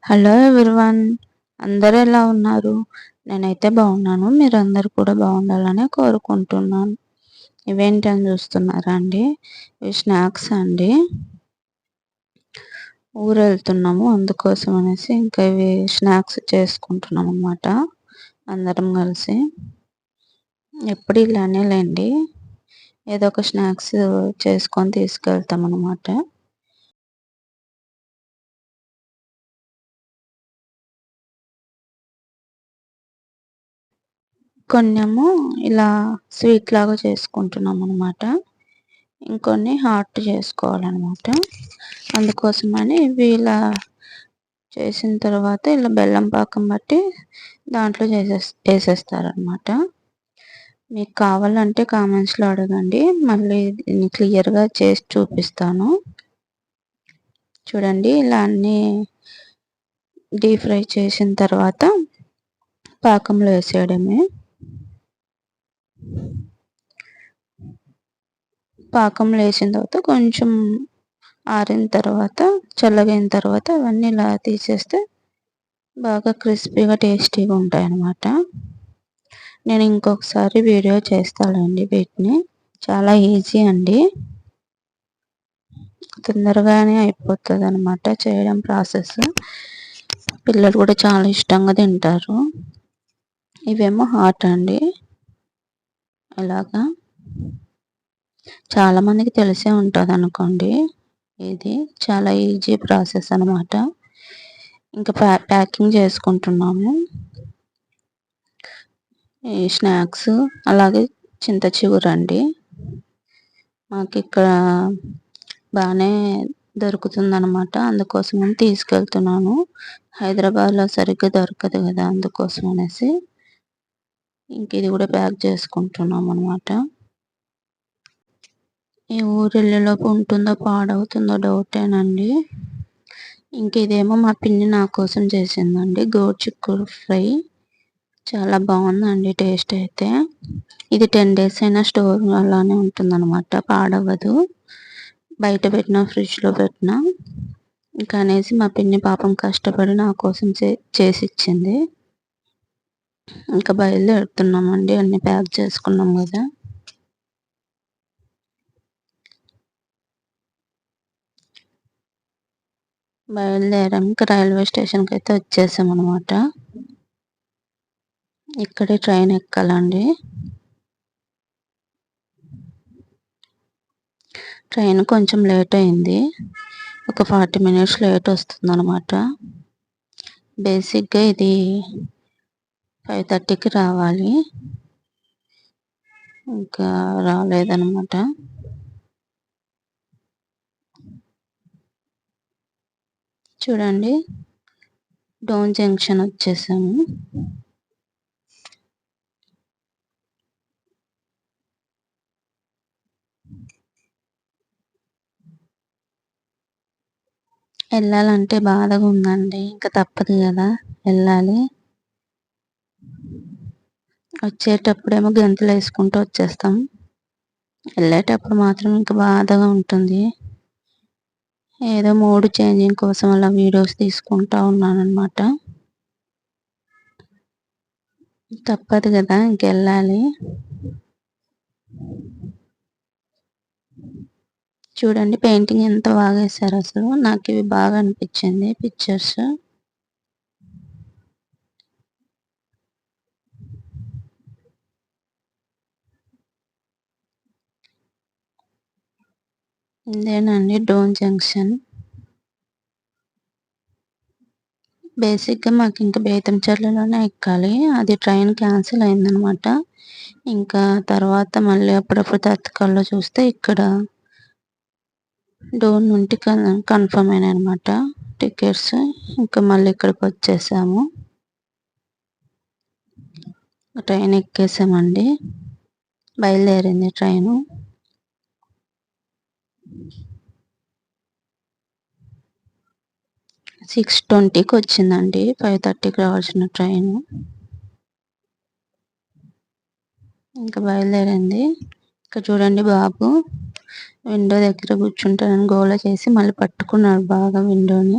Hello everyone. అందరూ ఎలా ఉన్నారు? నేనైతే బాగున్నాను. మీరందరూ కూడా బాగుండాలని కోరుకుంటున్నాను. ఇవేంటని చూస్తున్నారా అండి? ఇవి స్నాక్స్ అండి. ఊరు వెళ్తున్నాము, అందుకోసం అనేసి ఇంకా ఇవి స్నాక్స్ చేసుకుంటున్నాం అన్నమాట అందరం కలిసి. ఎప్పుడు ఇలానే లేండి, ఏదో ఒక స్నాక్స్ చేసుకొని తీసుకెళ్తాం అన్నమాట. కొన్నేమో ఇలా స్వీట్ లాగా చేసుకుంటున్నాం అన్నమాట. ఇంకొన్ని హాట్ చేసుకోవాలన్నమాట. అందుకోసమని ఇవి ఇలా చేసిన తర్వాత ఇలా బెల్లం పాకం బట్టి దాంట్లో వేసేస్తారనమాట. మీకు కావాలంటే కామెంట్స్లో అడగండి, మళ్ళీ దీన్ని క్లియర్గా చేసి చూపిస్తాను. చూడండి, ఇలా అన్నీ డీప్ ఫ్రై చేసిన తర్వాత పాకంలో వేసేయడమే. పాకంలో వేసిన తర్వాత కొంచెం ఆరిన తర్వాత, చల్లగైన తర్వాత అవన్నీ ఇలా తీసేస్తే బాగా క్రిస్పీగా టేస్టీగా ఉంటాయి అన్నమాట. నేను ఇంకొకసారి వీడియో చేస్తానండి వీటిని. చాలా ఈజీ అండి, తొందరగానే అయిపోతుంది అన్నమాట చేయడం ప్రాసెస్. పిల్లలు కూడా చాలా ఇష్టంగా తింటారు. ఇవేమో హాట్ అండి. ఇలాగా చాలామందికి తెలిసే ఉంటుంది అనుకోండి. ఇది చాలా ఈజీ ప్రాసెస్ అన్నమాట. ఇంకా ప్యాకింగ్ చేసుకుంటున్నాము ఈ స్నాక్స్. అలాగే చింత చిగురండి, మాకు ఇక్కడ బాగానే దొరుకుతుందన్నమాట. అందుకోసమని తీసుకెళ్తున్నాను. హైదరాబాద్లో సరిగ్గా దొరకదు కదా, అందుకోసం అనేసి ఇంక ఇది కూడా ప్యాక్ చేసుకుంటున్నాం అన్నమాట. ఈ ఊరు వెళ్ళేలోపు ఉంటుందో పాడవుతుందో డౌటేనండి. ఇంక ఇదేమో మా పిన్ని నా కోసం చేసిందండి, గోరుచిక్కుడు ఫ్రై. చాలా బాగుందండి టేస్ట్ అయితే. ఇది 10 days అయినా స్టోర్ అలానే ఉంటుందన్నమాట, పాడవదు. బయట పెట్టినా ఫ్రిడ్జ్లో పెట్టినా. ఇంకా అనేసి మా పిన్ని పాపం కష్టపడి నా కోసం చేసి ఇచ్చింది. ఇంకా బయలుదేరుతున్నామండి, అన్నీ ప్యాక్ చేసుకున్నాం కదా. బయలుదేరాం, ఇంకా రైల్వే స్టేషన్కి అయితే వచ్చేసాం అనమాట. ఇక్కడే ట్రైన్ ఎక్కాలండి. ట్రైన్ కొంచెం లేట్ అయింది, ఒక 40 minutes లేట్ వస్తుంది అనమాట. బేసిక్గా ఇది 5:30కి రావాలి, ఇంకా రాలేదన్నమాట. చూడండి, డోన్ జంక్షన్ వచ్చేసాము. వెళ్ళాలంటే బాధగా ఉందండి, ఇంకా తప్పదు కదా, వెళ్ళాలి. వచ్చేటప్పుడేమో గెంతులు వేసుకుంటూ వచ్చేస్తాం, వెళ్ళేటప్పుడు మాత్రం ఇంకా బాధగా ఉంటుంది. ఏదో మూడ్ చేంజింగ్ కోసం అలా వీడియోస్ తీసుకుంటా ఉన్నాను అనమాట. తప్పదు కదా, ఇంకెళ్ళాలి. చూడండి, పెయింటింగ్ ఎంత బాగా వేశారు అసలు. నాకు ఇవి బాగా అనిపించింది పిక్చర్స్. ఇదేనండి డోన్ జంక్షన్. బేసిక్గా మాకు ఇంకా బేతంచెర్లలోనే ఎక్కాలి, అది ట్రైన్ క్యాన్సిల్ అయిందనమాట. ఇంకా తర్వాత మళ్ళీ అప్పుడప్పుడు తత్కాల్లో చూస్తే ఇక్కడ డోన్ నుండి కన్ఫర్మ్ అయినాయి అనమాట టికెట్స్. ఇంకా మళ్ళీ ఇక్కడికి వచ్చేసాము, ట్రైన్ ఎక్కేసామండి. బయలుదేరింది ట్రైను. 6:20కి వచ్చిందండి, 5:30కి రావాల్సిన ట్రైను. ఇంకా బయలుదేరింది. ఇక్కడ చూడండి, బాబు విండో దగ్గర కూర్చుంటానని గోల చేసి మళ్ళీ పట్టుకున్నాడు బాగా విండోని.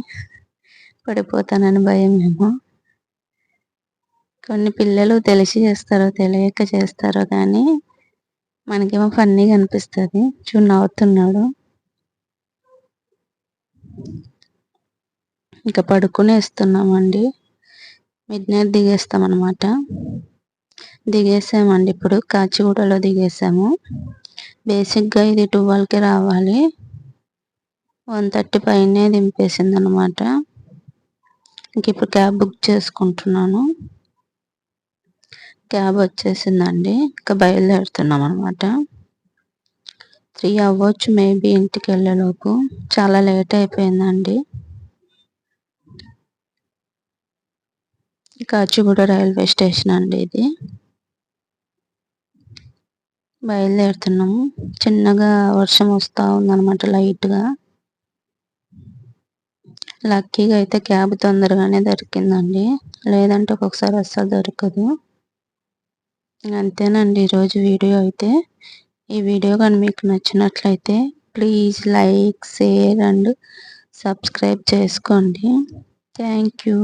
పడిపోతానని భయమేమో. కొన్ని పిల్లలు తెలిసి చేస్తారో, తెలియక చేస్తారో కానీ మనకేమో ఫన్నీగా అనిపిస్తది. చూడు నవ్వుతున్నాడు. ఇంకా పడుకునేస్తున్నామండి. మిడ్‌నైట్ దిగేస్తామనమాట. దిగేసామండి ఇప్పుడు. కాచిగూడలో దిగేసాము. బేసిక్‌గా ఇది 12కి రావాలి. 1:30 పైనే దింపేసిందనమాట. ఇంకిప్పుడు క్యాబ్ బుక్ చేసుకుంటున్నాను. క్యాబ్ వచ్చేసిందండి. ఇంకా బయలుదేరుతున్నామనమాట. 3 అవ్వచ్చు మేబీ ఇంటికెళ్ళేలోపు. చాలా లేట్ అయిపోయిందండి. కాచిగూడ రైల్వే స్టేషన్ అండి ఇది. బయలుదేరుతున్నాము. చిన్నగా వర్షం వస్తా ఉందనమాట లైట్‌గా. లక్కీగా అయితే క్యాబ్ తొందరగానే దొరికిందండి. లేదంటే ఒక్కొక్కసారి అస్సలు దొరకదు. అంతేనండి ఈరోజు వీడియో అయితే. ఈ వీడియో గాని మీకు నచ్చినట్లయితే please like, share and subscribe చేసుకోండి. Thank you.